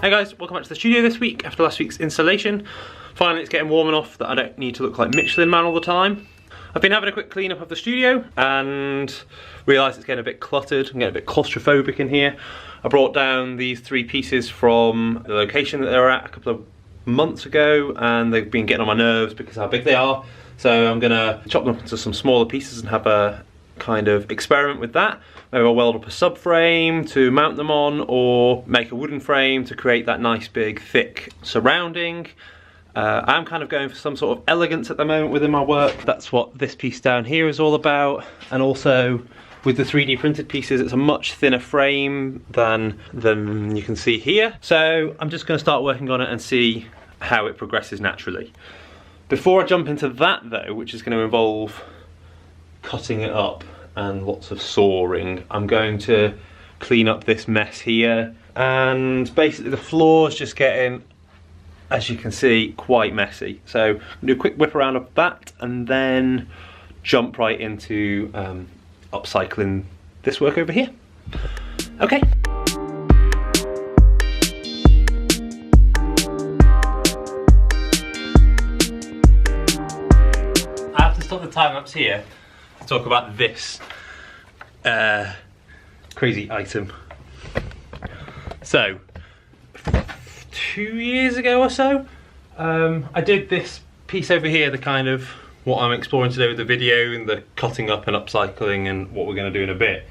Hey guys, welcome back to the studio this week after last week's installation. Finally it's getting warm enough that I don't need to look like Michelin Man all the time. I've been having a quick clean up of the studio and realised it's getting a bit cluttered. I'm getting a bit claustrophobic in here. I brought down these 3 pieces from the location that they were at a couple of months ago and they've been getting on my nerves because of how big they are. So I'm gonna chop them into some smaller pieces and have a kind of experiment with that. Maybe I'll weld up a subframe to mount them on, or make a wooden frame to create that nice big thick surrounding. I'm kind of going for some sort of elegance at the moment within my work. That's what this piece down here is all about. And also with the 3D printed pieces, it's a much thinner frame than you can see here. So I'm just going to start working on it and see how it progresses naturally. Before I jump into that though, which is going to involve cutting it up and lots of sawing, I'm going to clean up this mess here, and basically the floor's just getting, as you can see, quite messy. So I'm gonna do a quick whip around of that and then jump right into upcycling this work over here. Okay. I have to stop the time lapse here to talk about this crazy item. So 2 years ago or so, I did this piece over here, the kind of what I'm exploring today with the video and the cutting up and upcycling and what we're going to do in a bit.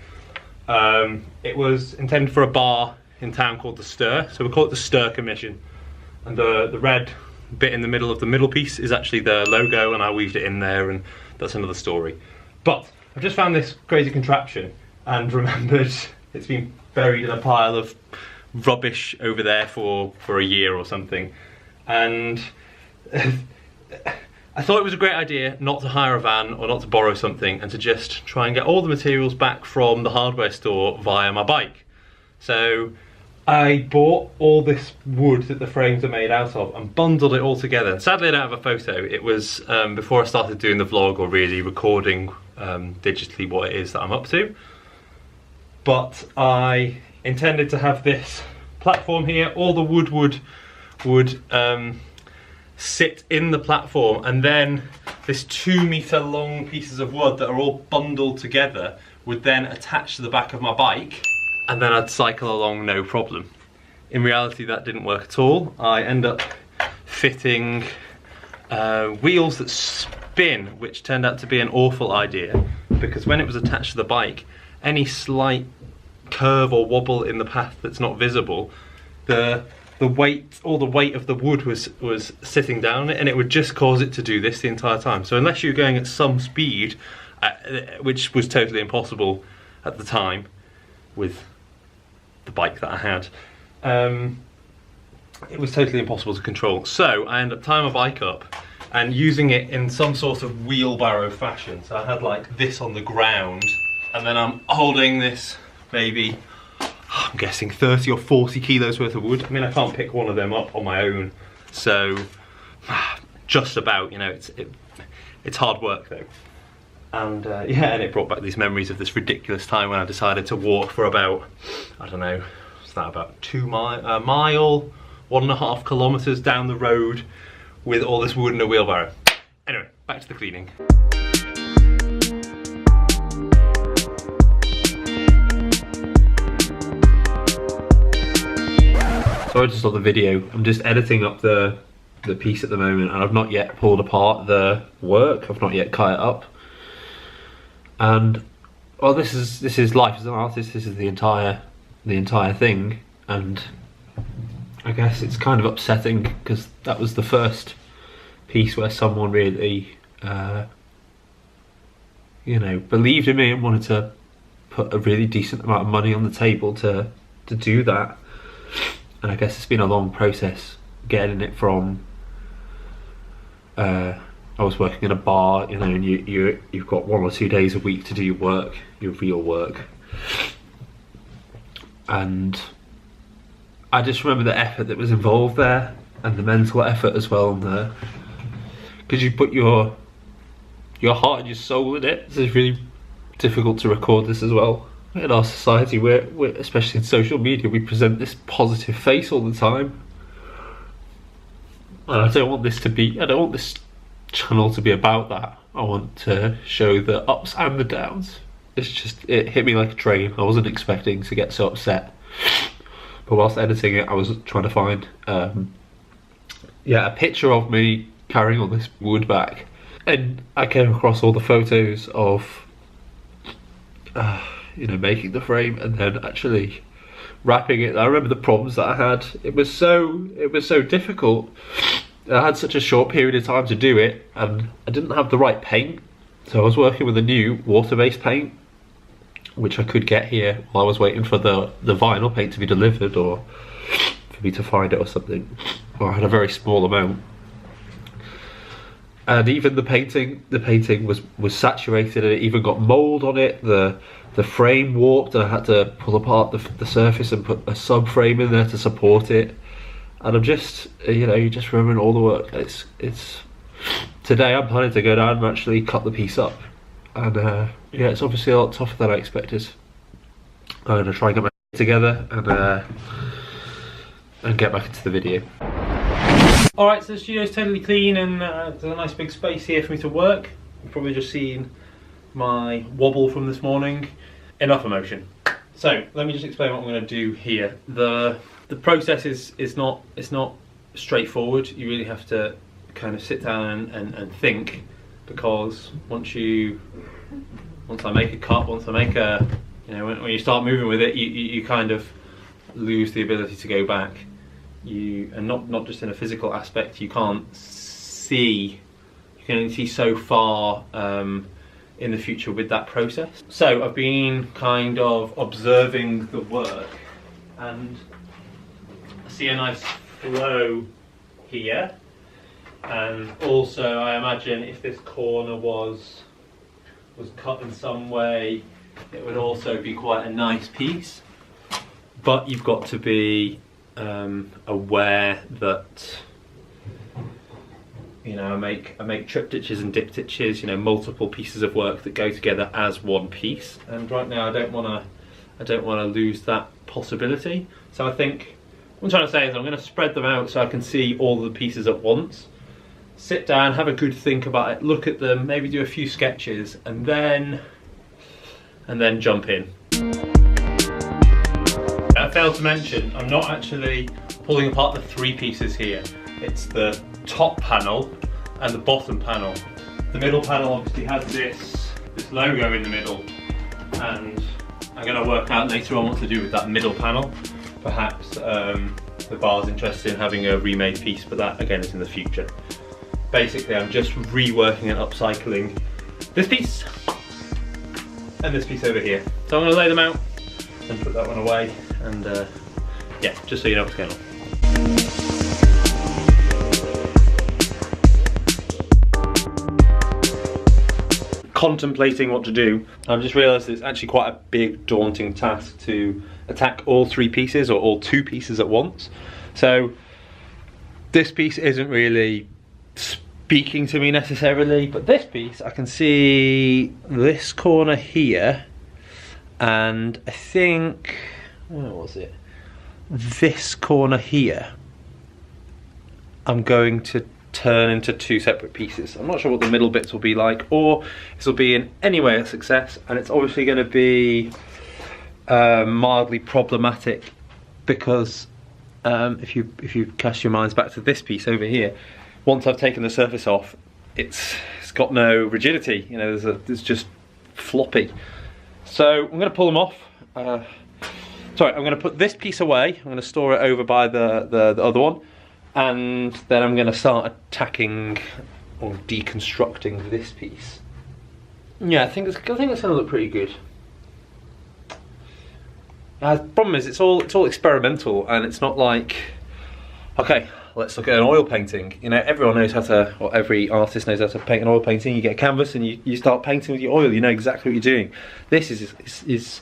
It was intended for a bar in town called the Stir, so we call it the Stir Commission, and the red bit in the middle of the middle piece is actually the logo, and I weaved it in there, and that's another story. But I've just found this crazy contraption and remembered it's been buried in a pile of rubbish over there for a year or something, and I thought it was a great idea not to hire a van or not to borrow something, and to just try and get all the materials back from the hardware store via my bike. So I bought all this wood that the frames are made out of and bundled it all together. Sadly I don't have a photo. It was before I started doing the vlog or really recording digitally what it is that I'm up to. But I intended to have this platform here. All the wood would sit in the platform, and then this 2 meter long pieces of wood that are all bundled together would then attach to the back of my bike, and then I'd cycle along no problem. In reality that didn't work at all. I end up fitting wheels that spin, which turned out to be an awful idea, because when it was attached to the bike, any slight curve or wobble in the path that's not visible, the weight, all the weight of the wood was sitting down it, and it would just cause it to do this the entire time. So unless you're going at some speed, which was totally impossible at the time with the bike that I had, it was totally impossible to control. So I ended up tying my bike up and using it in some sort of wheelbarrow fashion. So I had like this on the ground, and then I'm holding this maybe, I'm guessing 30 or 40 kilos worth of wood. I mean, I can't pick one of them up on my own, so just about, you know, it's hard work though. And yeah, and it brought back these memories of this ridiculous time when I decided to walk for about, I don't know, what's that, about a mile, 1.5 kilometers down the road with all this wood in a wheelbarrow. Anyway, back to the cleaning. Sorry to stop the video, I'm just editing up the piece at the moment, and I've not yet pulled apart the work, I've not yet cut it up. And well, this is life as an artist, this is the entire thing, and I guess it's kind of upsetting because that was the first piece where someone really you know, believed in me and wanted to put a really decent amount of money on the table to do that. And I guess it's been a long process getting it from, I was working in a bar, you know, and you've got 1 or 2 days a week to do your work, your real work. And I just remember the effort that was involved there, and the mental effort as well, because you put your heart and your soul in it. So it's really difficult to record this as well. in our society, we're especially in social media, we present this positive face all the time. And I don't want this channel to be about that. I want to show the ups and the downs. It hit me like a train. I wasn't expecting to get so upset. But whilst editing it, I was trying to find a picture of me carrying on this wood back. And I came across all the photos of making the frame and then actually wrapping it. I remember the problems that I had. It was so difficult. I had such a short period of time to do it, and I didn't have the right paint. So I was working with a new water-based paint, which I could get here while I was waiting for the vinyl paint to be delivered, or for me to find it or something. Or I had a very small amount. And even the painting was saturated, and it even got mold on it. The frame warped, and I had to pull apart the surface and put a subframe in there to support it. And I'm just, you just remembering all the work. It's today I'm planning to go down and actually cut the piece up. And it's obviously a lot tougher than I expected. I'm gonna try and get my together and get back into the video. Alright, so the studio's totally clean, and there's a nice big space here for me to work. You've probably just seen my wobble from this morning. Enough emotion. So let me just explain what I'm going to do here. The process is not straightforward. You really have to kind of sit down and think, because once I make a cut, once I make when you start moving with it, you kind of lose the ability to go back. And not just in a physical aspect, you can only see so far in the future with that process. So I've been kind of observing the work, and I see a nice flow here. And also I imagine if this corner was cut in some way, it would also be quite a nice piece. But you've got to be aware that I make triptychs and diptychs, multiple pieces of work that go together as one piece. And right now I don't want to lose that possibility. So I think what I'm trying to say is I'm going to spread them out so I can see all the pieces at once. Sit down, have a good think about it, look at them, maybe do a few sketches, and then jump in. I failed to mention, I'm not actually pulling apart the three pieces here. It's the top panel and the bottom panel. The middle panel obviously has this logo in the middle, and I'm going to work out later on what to do with that middle panel. Perhaps the bar's interested in having a remade piece, but that again is in the future. Basically I'm just reworking and upcycling this piece and this piece over here. So I'm going to lay them out and put that one away, and just so you know what's going on. Contemplating what to do, I've just realised it's actually quite a big, daunting task to attack all three pieces or all two pieces at once. So this piece isn't really speaking to me necessarily, but this piece, I can see this corner here, and I think, where was it? This corner here, I'm going to turn into two separate pieces. I'm not sure what the middle bits will be like, or this will be in any way a success, and it's obviously going to be mildly problematic, because if you cast your minds back to this piece over here, once I've taken the surface off, it's got no rigidity. It's just floppy. So I'm going to pull them off. Sorry, I'm going to put this piece away. I'm going to store it over by the other one, and then I'm going to start attacking or deconstructing this piece. Yeah, I think it's going to look pretty good. The problem is it's all experimental, and it's not like, okay, let's look at an oil painting. Everyone knows how to, or every artist knows how to paint an oil painting. You get a canvas and you start painting with your oil. You know exactly what you're doing. This is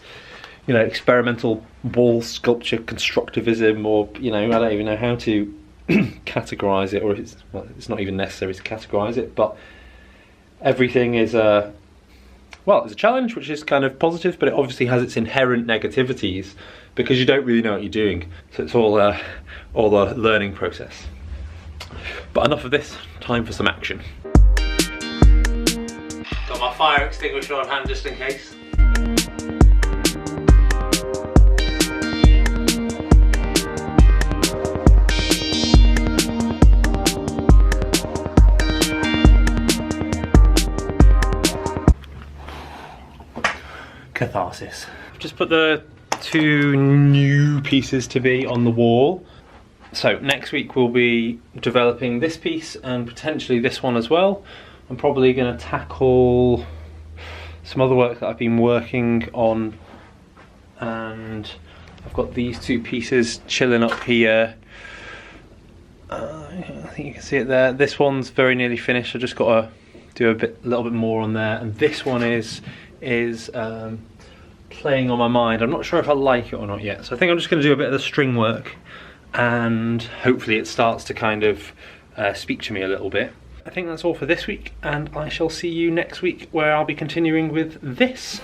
experimental wall sculpture constructivism, or I don't even know how to categorize it, or it's not even necessary to categorize it. But everything is well, it's a challenge, which is kind of positive, but it obviously has its inherent negativities because you don't really know what you're doing. So it's all a learning process. But enough of this, time for some action. Got my fire extinguisher on hand just in case. Catharsis. I've just put the 2 new pieces to be on the wall. So next week we'll be developing this piece and potentially this one as well. I'm probably going to tackle some other work that I've been working on, and I've got these 2 pieces chilling up here. I think you can see it there. This one's very nearly finished. I just got to do a little bit more on there, and this one is playing on my mind. I'm not sure if I like it or not yet, so I think I'm just going to do a bit of the string work, and hopefully it starts to kind of speak to me a little bit. I think that's all for this week, and I shall see you next week where I'll be continuing with this.